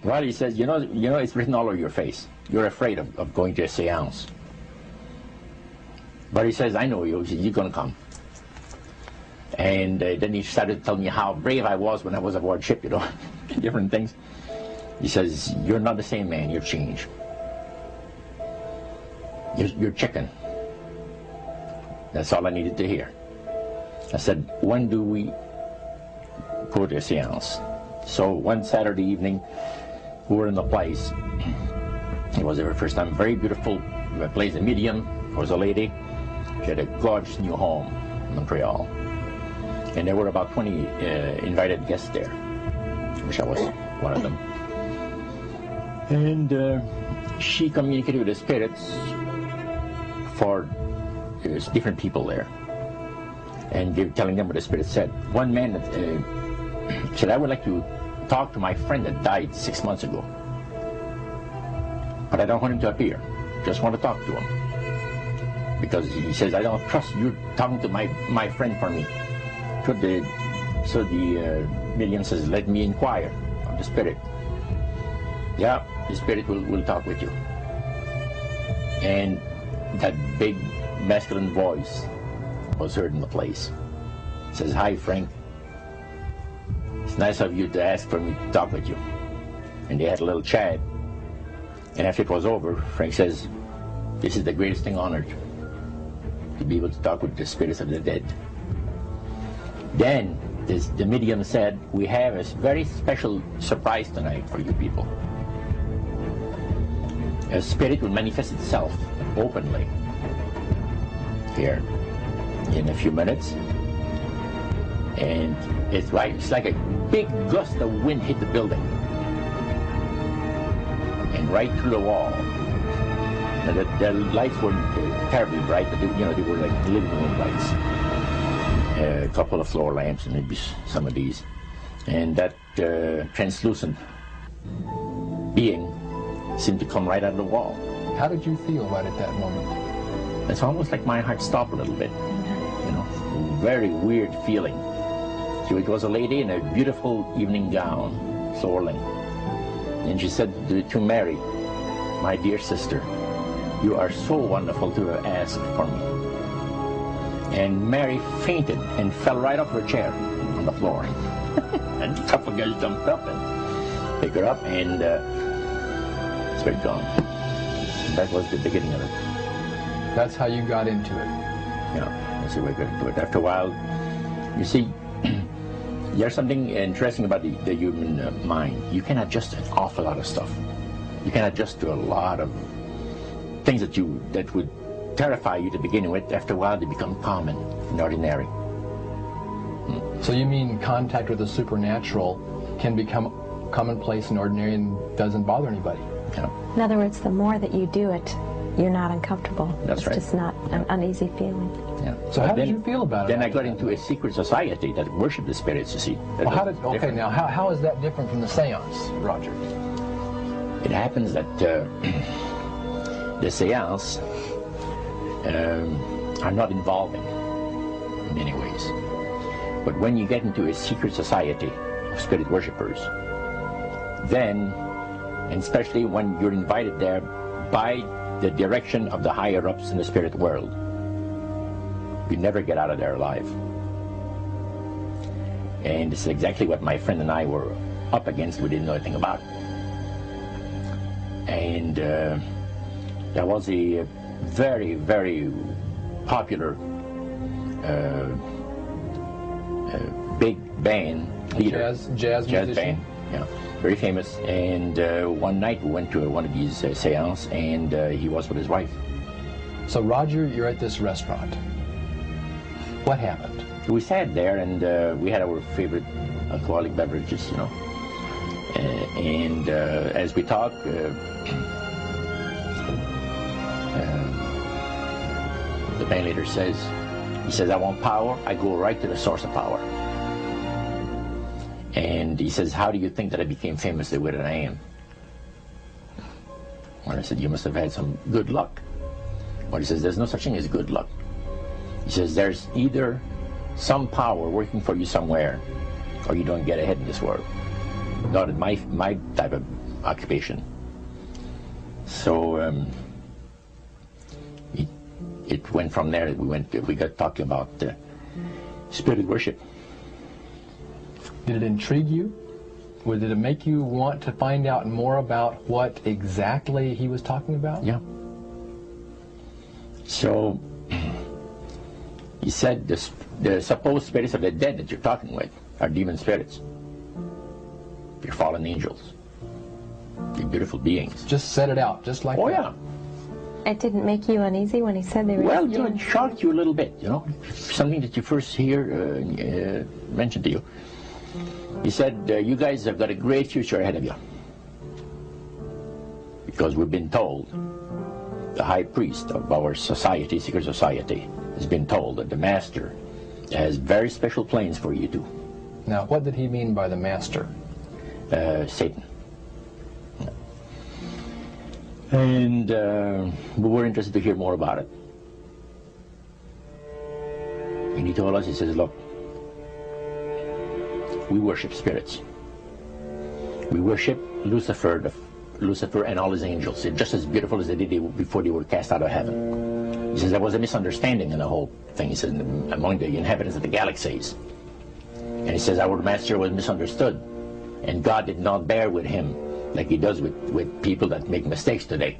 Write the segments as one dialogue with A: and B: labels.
A: Well, he says, you know, it's written all over your face. You're afraid of going to a seance. But he says, I know you. He says, you're going to come. And then he started to tell me how brave I was when I was aboard ship, you know, different things. He says, you're not the same man, you're changed. You're chicken. That's all I needed to hear. I said, when do we go to a seance? So one Saturday evening, we were in the place. It was our first time. Very beautiful place. A medium was a lady. She had a gorgeous new home in Montreal. And there were about 20 invited guests there, which I was one of them. And she communicated with the spirits for different people there, and telling them what the spirit said. One man said, I would like to talk to my friend that died 6 months ago, but I don't want him to appear. Just want to talk to him. Because he says, I don't trust you talking to my friend for me. So the medium says, let me inquire of the spirit. Yeah, the spirit will talk with you. And that big masculine voice was heard in the place. It says, hi, Frank. It's nice of you to ask for me to talk with you. And they had a little chat. And after it was over, Frank says, this is the greatest thing on earth, to be able to talk with the spirits of the dead. Then the medium said, we have a very special surprise tonight for you people. A spirit will manifest itself openly here in a few minutes. And it's like a big gust of wind hit the building. And right through the wall. Now the lights weren't terribly bright, but they were like living room lights. A couple of floor lamps and maybe some of these. And that translucent being seemed to come right out of the wall.
B: How did you feel right at that moment?
A: It's almost like my heart stopped a little bit. You know, very weird feeling. So it was a lady in a beautiful evening gown, soaring. And she said to Mary, my dear sister, you are so wonderful to have asked for me. And Mary fainted and fell right off her chair on the floor. And a couple of guys jumped up and picked her up, and it's gone. That was the beginning of it.
B: That's how you got into it.
A: Yeah, that's how we got into it. After a while, you see, there's something interesting about the human mind. You can adjust an awful lot of stuff. You can adjust to a lot of things that would terrify you to begin with. After a while, they become common and ordinary.
B: So you mean contact with the supernatural can become commonplace and ordinary and doesn't bother anybody?
A: Yeah.
C: In other words, the more that you do it, you're not uncomfortable.
A: That's right.
C: It's just not an uneasy feeling.
A: Yeah.
B: So how did you feel about it?
A: Then I got into a secret society that worshiped the spirits, you see.
B: Well, how is that different from the seance, Roger?
A: It happens that the seance are not involving in many ways. But when you get into a secret society of spirit worshippers, then, and especially when you're invited there by the direction of the higher-ups in the spirit world, you never get out of there alive. And this is exactly what my friend and I were up against. We didn't know anything about. And there was a very, very popular big band leader.
B: Jazz musician.
A: Band, yeah, very famous. And one night we went to one of these seances, and he was with his wife.
B: So Roger, you're at this restaurant. What happened?
A: We sat there, and we had our favorite alcoholic beverages, you know. And as we talked, the band leader says, he says, I want power. I go right to the source of power. And he says, how do you think that I became famous the way that I am? Well, I said, you must have had some good luck. Well, he says, there's no such thing as good luck. He says, there's either some power working for you somewhere, or you don't get ahead in this world. Not in my type of occupation. So it went from there. We got talking about spirit worship.
B: Did it intrigue you? Or did it make you want to find out more about what exactly he was talking about?
A: Yeah. So he said the supposed spirits of the dead that you're talking with are demon spirits. They're fallen angels. They're beautiful beings.
B: Just set it out, just like
A: that.
B: Yeah.
C: It didn't make you uneasy when he said they were...
A: Well, it shocked you a little bit, something that you first hear mentioned to you. He said, you guys have got a great future ahead of you. Because we've been told, the high priest of our society, secret society, has been told that the master has very special plans for you too.
B: Now, what did he mean by the master?
A: Satan. And we were interested to hear more about it. And he told us, he says, look, we worship spirits. We worship Lucifer and all his angels. They're just as beautiful as they did before they were cast out of heaven. He says there was a misunderstanding in the whole thing. He says among the inhabitants of the galaxies. And he says our master was misunderstood. And God did not bear with him like he does with people that make mistakes today.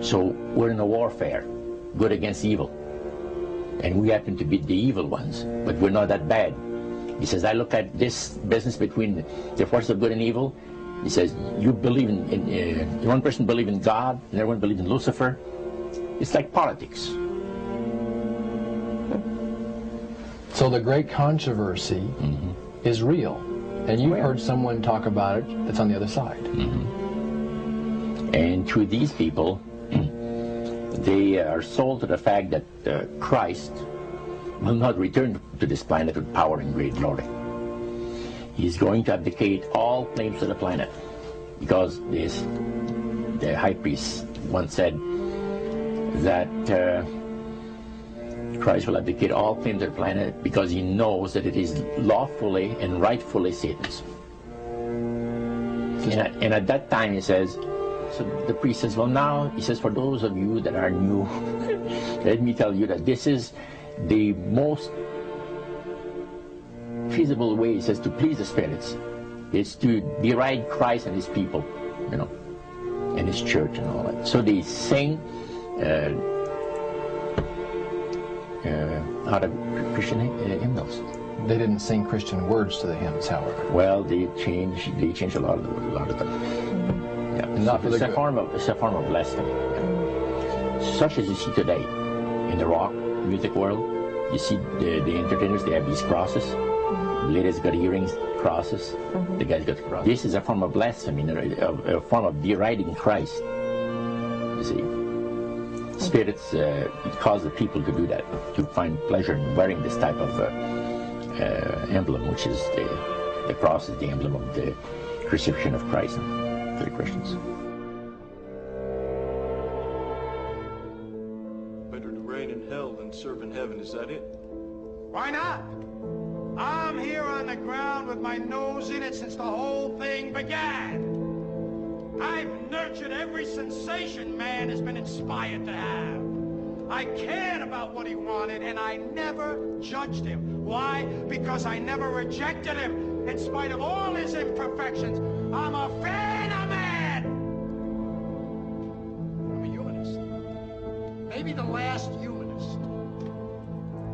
A: So we're in a warfare, good against evil. And we happen to be the evil ones, but we're not that bad. He says, I look at this business between the forces of good and evil. He says, you believe in one person believes in God, and everyone believes in Lucifer. It's like politics.
B: So the great controversy is real. And you heard someone talk about it that's on the other side.
A: And to these people, they are sold to the fact that Christ will not return to this planet with power and great glory. He's going to abdicate all claims to the planet. Because the high priest once said that Christ will abdicate all claims to the planet because he knows that it is lawfully and rightfully Satan's. And at that time, he says, so the priest says, well now, he says, for those of you that are new, let me tell you that this is the most feasible way, he says, to please the spirits. It's to deride Christ and his people, and his church and all that. So they sing out of Christian hymnals.
B: They didn't sing Christian words to the hymns, however.
A: Well, they changed a lot of them. Yeah.
B: Not
A: It's a form of blasphemy. Yeah. Such as you see today in the rock music world. You see the entertainers, they have these crosses. The ladies got earrings, crosses. The guys got crosses. This is a form of blasphemy, a form of deriding Christ. You see. Spirits cause the people to do that, to find pleasure in wearing this type of emblem, which is the cross is the emblem of the crucifixion of Christ for the Christians.
D: Better to reign in hell than serve in heaven, is that it?
E: Why not? I'm here on the ground with my nose in it since the whole thing began. I've nurtured every sensation man has been inspired to have. I cared about what he wanted, and I never judged him. Why? Because I never rejected him. In spite of all his imperfections, I'm a fan of man. I'm a humanist. Maybe the last humanist.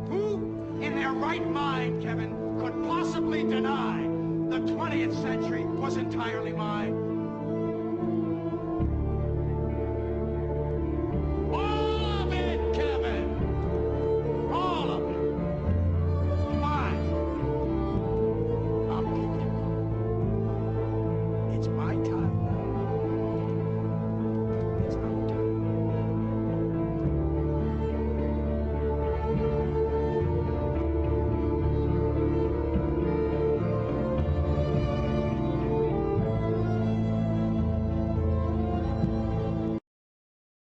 E: Who, in their right mind, Kevin, could possibly deny the 20th century was entirely mine?